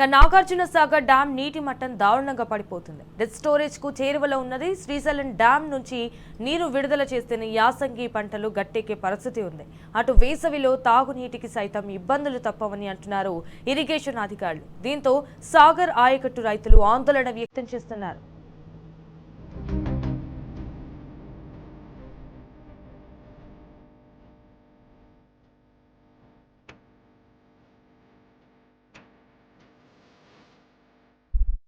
Nagarjuna Sagar dam నీటి మట్టం దారుణంగా పడిపోతుంది. డెత్ స్టోరేజ్ కు చేరువలో ఉన్నది. శ్రీశైలం డ్యాం నుంచి నీరు విడుదల చేస్తేనే యాసంగి పంటలు గట్టెక్కే పరిస్థితి ఉంది. అటు వేసవిలో తాగునీటికి సైతం ఇబ్బందులు తప్పవని అంటున్నారు ఇరిగేషన్ అధికారులు. దీంతో సాగర్ ఆయకట్టు రైతులు ఆందోళన వ్యక్తం చేస్తున్నారు.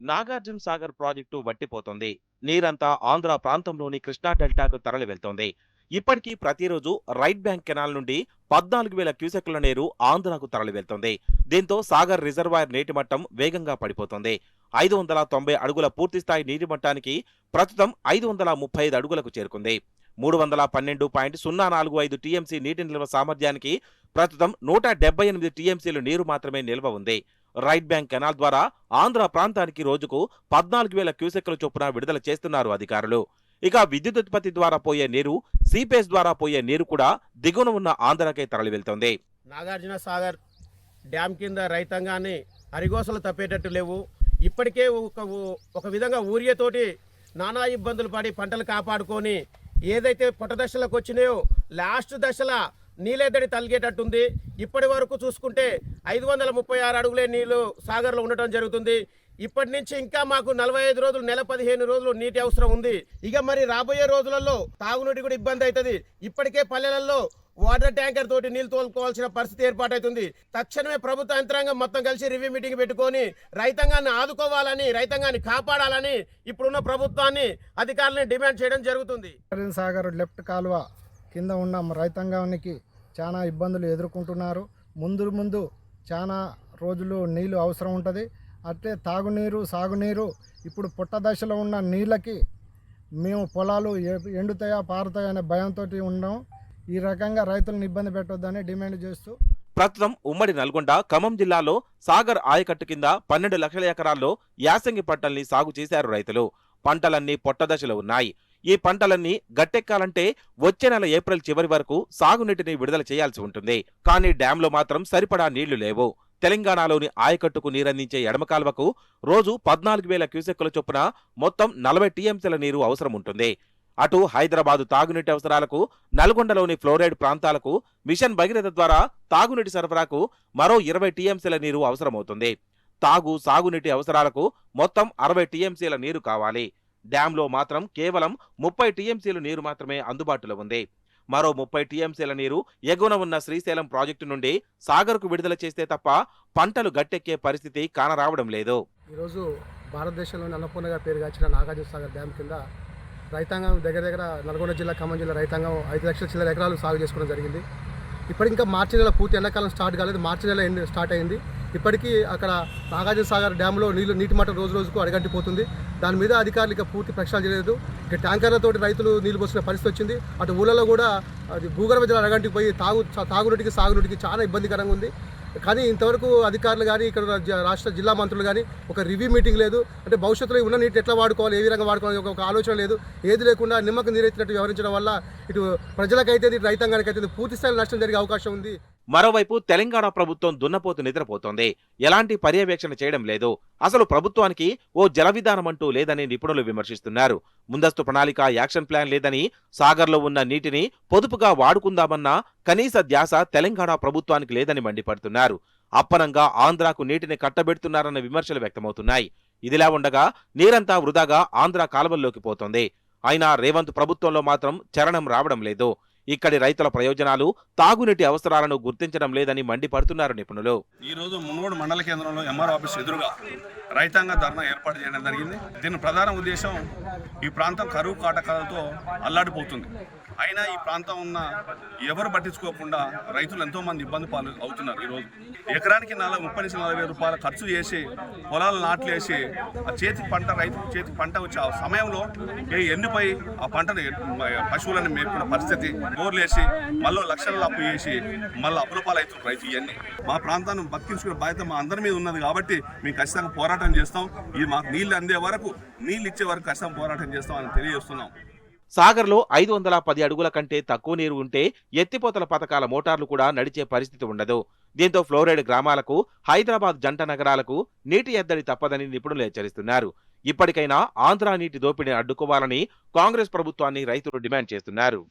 నాగార్జున సాగర్ ప్రాజెక్టు వట్టిపోతోంది. నీరంతా ఆంధ్ర ప్రాంతంలోని కృష్ణా డెల్టాకు తరలి వెళ్తోంది. ఇప్పటికీ ప్రతిరోజు రైట్ బ్యాంక్ కెనాల్ నుండి 14,000 క్యూసెక్ల నీరు ఆంధ్రకు తరలి వెళ్తోంది. దీంతో సాగర్ రిజర్వాయర్ నీటి మట్టం వేగంగా పడిపోతోంది. 590 అడుగుల పూర్తిస్థాయి నీటి మట్టానికి ప్రస్తుతం 535 అడుగులకు చేరుకుంది. 312.045 టీఎంసీ నీటి నిల్వ సామర్థ్యానికి ప్రస్తుతం 178 టీఎంసీలు నీరు మాత్రమే నిల్వ ఉంది. రైట్ బ్యాంక్ కెనాల్ ద్వారా ఆంధ్ర ప్రాంతానికి రోజుకు 14,000 క్యూసెక్ల చొప్పున విడుదల చేస్తున్నారు అధికారులు. ఇక విద్యుత్ ఉత్పత్తి ద్వారా పోయే నీరు, సీపేస్ ద్వారా పోయే నీరు కూడా దిగువన ఉన్న ఆంధ్రకే తరలి వెళ్తోంది. నాగార్జున సాగర్ డ్యామ్ కింద రైతాంగాన్ని అరిగోసలు తప్పేటట్టు లేవు. ఇప్పటికే ఒక విధంగా ఊరియతోటి నానా ఇబ్బందులు పడి పంటలు కాపాడుకొని ఏదైతే పొట్ట దశలకు వచ్చినాయో లాస్ట్ దశల నీళ్ళెద్దడి తలిగేటట్టుంది. ఇప్పటి వరకు చూసుకుంటే 536 అడుగులే నీళ్లు సాగర్లో ఉండటం జరుగుతుంది. ఇప్పటి నుంచి ఇంకా మాకు 45 రోజులు, నెల 15 రోజులు నీటి అవసరం ఉంది. ఇక మరి రాబోయే రోజులలో తాగునీటి కూడా ఇబ్బంది అవుతుంది. ఇప్పటికే పల్లెలలో వాటర్ ట్యాంకర్ తోటి నీళ్లు తోలుకోవాల్సిన పరిస్థితి ఏర్పాటవుతుంది. తక్షణమే ప్రభుత్వ యంత్రాంగం మొత్తం కలిసి రివ్యూ మీటింగ్ పెట్టుకొని రైతాంగాన్ని ఆదుకోవాలని, రైతాంగాన్ని కాపాడాలని ఇప్పుడున్న ప్రభుత్వాన్ని, అధికారులను డిమాండ్ చేయడం జరుగుతుంది. సాగర్ లెఫ్ట్ కాలువ కింద ఉన్న రైతాంగానికి చాలా ఇబ్బందులు ఎదుర్కొంటున్నారు. ముందు చాలా రోజులు నీళ్ళు అవసరం ఉంటుంది. అట్లే తాగునీరు, సాగునీరు ఇప్పుడు పుట్ట దశలో ఉన్న నీళ్ళకి మేము పొలాలు ఎండుతాయా పారుతాయా అనే భయంతో ఉన్నాం. ఈ రకంగా రైతులను ఇబ్బంది పెట్టొద్దని డిమాండ్ చేస్తూ ప్రస్తుతం ఉమ్మడి నల్గొండ, ఖమ్మం జిల్లాలో సాగర్ ఆయకట్టు కింద 12 లక్షల ఎకరాల్లో యాసంగి పంటల్ని సాగు చేశారు రైతులు. పంటలన్నీ పొట్ట దశలో ఉన్నాయి. ఈ పంటలన్నీ గట్టెక్కాలంటే వచ్చే నెల ఏప్రిల్ చివరి వరకు సాగునీటిని విడుదల చేయాల్సి ఉంటుంది. కానీ డ్యాంలో మాత్రం సరిపడా నీళ్లు లేవు. తెలంగాణలోని ఆయకట్టుకు నీరందించే ఎడమ కాల్వకు రోజు 14,000 క్యూసెక్కుల చొప్పున మొత్తం 40 టీఎంసీల నీరు అవసరం ఉంటుంది. అటు హైదరాబాదు తాగునీటి అవసరాలకు, నల్గొండలోని ఫ్లోరైడ్ ప్రాంతాలకు మిషన్ భగీరథ ద్వారా తాగునీటి సరఫరాకు మరో 20 టీఎంసీల నీరు అవసరమవుతుంది. సాగునీటి అవసరాలకు మొత్తం 60 టీఎంసీల నీరు కావాలి. డ్యాంలో మాత్రం కేవలం 30 టీఎంసీలు నీరు మాత్రమే అందుబాటులో ఉంది. మరో 30 టీఎంసీల నీరు ఎగువన ఉన్న శ్రీశైలం ప్రాజెక్టు నుండి సాగర్కు విడుదల చేస్తే తప్ప పంటలు గట్టెక్కే పరిస్థితి కానరావడం లేదు. ఈరోజు భారతదేశంలోని అన్నపూర్ణగా పేరుగాంచిన నాగార్జున సాగర్ డ్యామ్ కింద రైతాంగం దగ్గర నల్గొండ జిల్లా, ఖమ్మం జిల్లా రైతాంగం 5 లక్షల చిల్లర ఎకరాలు సాగు చేసుకోవడం జరిగింది. ఇప్పటికి ఇంకా మార్చి నెల పూర్తి ఎండాకాలం స్టార్ట్ కాలేదు. మార్చి నెల స్టార్ట్ అయింది. ఇప్పటికీ అక్కడ నాగార్జున సాగర్ డ్యాంలో నీటి మట్టం రోజుకు అడగంటిపోతుంది. దాని మీద అధికారులు ఇక పూర్తి ప్రక్షాళన చేయలేదు. ఇక ట్యాంకర్లతోటి రైతులు నీళ్లు పోసిన పరిస్థితి వచ్చింది. అటు ఊళ్ళలో కూడా అది భూగర్భ జలాలు అడగంటికి పోయి తాగునీటికి, సాగునీటికి చాలా ఇబ్బందికరంగా ఉంది. కానీ ఇంతవరకు అధికారులు కానీ, ఇక్కడ రాష్ట్ర జిల్లా మంత్రులు కానీ ఒక రివ్యూ మీటింగ్ లేదు. అంటే భవిష్యత్తులో ఉన్న నీటిని ఎట్లా వాడుకోవాలి, ఏ విధంగా వాడుకోవాలి ఒక ఆలోచన లేదు. ఏది లేకుండా నిమ్మకు నీరెత్తినట్టు వ్యవహరించడం వల్ల ఇటు ప్రజలకైతే, ఇటు రైతాంగానికైతే పూర్తి స్థాయి నష్టం జరిగే అవకాశం ఉంది. మరోవైపు తెలంగాణ ప్రభుత్వం దున్నపోతు నిద్రపోతోంది. ఎలాంటి పర్యవేక్షణ చేయడం లేదు. అసలు ప్రభుత్వానికి ఓ జల విధానం అంటూ లేదని నిపుణులు విమర్శిస్తున్నారు. ముందస్తు ప్రణాళిక, యాక్షన్ ప్లాన్ లేదని, సాగర్లో ఉన్న నీటిని పొదుపుగా వాడుకుందామన్న కనీస ధ్యాస తెలంగాణ ప్రభుత్వానికి లేదని మండిపడుతున్నారు. అప్పనంగా ఆంధ్రాకు నీటిని కట్టబెడుతున్నారన్న విమర్శలు వ్యక్తమవుతున్నాయి. ఇదిలా ఉండగా నీరంతా వృధాగా ఆంధ్ర కాలువల్లోకి పోతోంది. అయినా రేవంత్ ప్రభుత్వంలో మాత్రం చరణం రావడం లేదు. ఇక్కడి రైతుల ప్రయోజనాలు, తాగునీటి అవసరాలను గుర్తించడం లేదని మండిపడుతున్నారు నిపుణులు. ఈ రోజు మునుగోడు మండల కేంద్రంలో ఎంఆర్ఓ ఆఫీస్ ఎదురుగా రైతాంగ ధర్నా ఏర్పాటు చేయడం జరిగింది. దీని ప్రధాన ఉద్దేశం, ఈ ప్రాంతం కరువు కాటకాలతో అల్లాడిపోతుంది. అయినా ఈ ప్రాంతం ఉన్న ఎవరు పట్టించుకోకుండా రైతులు ఎంతో మంది ఇబ్బంది పాలు అవుతున్నారు. ఈరోజు ఎకరానికి 30-40 రూపాయల ఖర్చు చేసి పొలాలు నాట్లు వేసి ఆ రైతు చేతికి పంట వచ్చే ఆ సమయంలో ఎండిపోయి ఆ పంటను పశువులను మేపుకున్న పరిస్థితి, బోర్లు వేసి మళ్ళీ లక్షల అప్పు చేసి మళ్ళీ అప్పులపాలు అవుతున్నారు రైతు. ఇవన్నీ మా ప్రాంతాన్ని బతికించుకునే బాధ్యత మా అందరి మీద ఉన్నది. కాబట్టి మేము ఖచ్చితంగా పోరాటం చేస్తాం. ఇది మాకు నీళ్లు అందే వరకు, నీళ్ళు ఇచ్చే వరకు ఖచ్చితంగా పోరాటం చేస్తాం అని తెలియజేస్తున్నాం. సాగర్లో 510 అడుగుల కంటే తక్కువ నీరు ఉంటే ఎత్తిపోతల పథకాల మోటార్లు కూడా నడిచే పరిస్థితి ఉండదు. దీంతో ఫ్లోరైడ్ గ్రామాలకు, హైదరాబాద్ జంట నగరాలకు నీటి ఎద్దడి తప్పదని నిపుణులు హెచ్చరిస్తున్నారు. ఇప్పటికైనా ఆంధ్ర నీటి దోపిడీని అడ్డుకోవాలని కాంగ్రెస్ ప్రభుత్వాన్ని రైతులు డిమాండ్ చేస్తున్నారు.